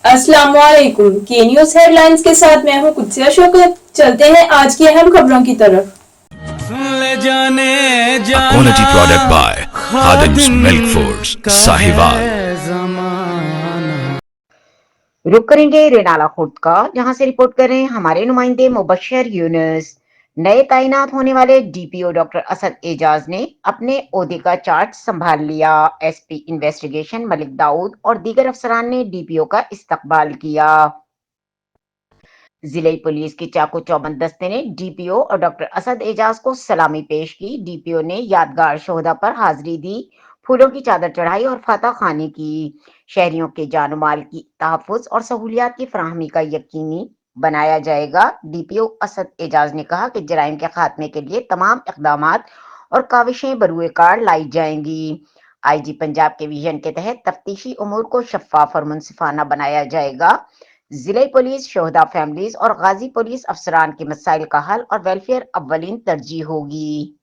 अस्सलाम वालेकुम। के न्यूज हेडलाइंस के साथ मैं हूं कुत्सिया शौकत। चलते हैं आज की अहम खबरों की तरफ। A quality product by Khadim's Milk Foods, Sahiwal. रुक करेंगे रेनाला खुर्द का, जहां से रिपोर्ट कर रहे हैं हमारे नुमाइंदे मुबशर यूनुस। नए तैनात होने वाले डीपीओ डॉक्टर असद एजाज ने अपने ओहदे का चार्ज संभाल लिया। एसपी इन्वेस्टिगेशन मलिक दाऊद और दीगर अफसरान ने डीपीओ का इस्तकबाल किया। जिले पुलिस की चाकू चौबंद दस्ते ने डीपीओ और डॉक्टर असद एजाज को सलामी पेश की। डीपीओ ने यादगार शोहदा पर हाजिरी दी, फूलों की चादर चढ़ाई और फातह खानी की। शहरियों के जान माल की तहफ्फुज और सहूलियात की फराहमी का यकीनी बनाया जाएगा। डीपीओ असद एजाज ने कहा कि जराइम के खात्मे के लिए तमाम इकदामात और काविशें बरूए कार लाई जाएंगी। आईजी पंजाब के विजन के तहत तफ्तीशी उमूर को शफाफ और मुनसिफाना बनाया जाएगा। जिले पुलिस, शोहदा फैमिलीज और गाजी पुलिस अफसरान के मसाइल का हल और वेलफेयर अव्वलीन तरजीह होगी।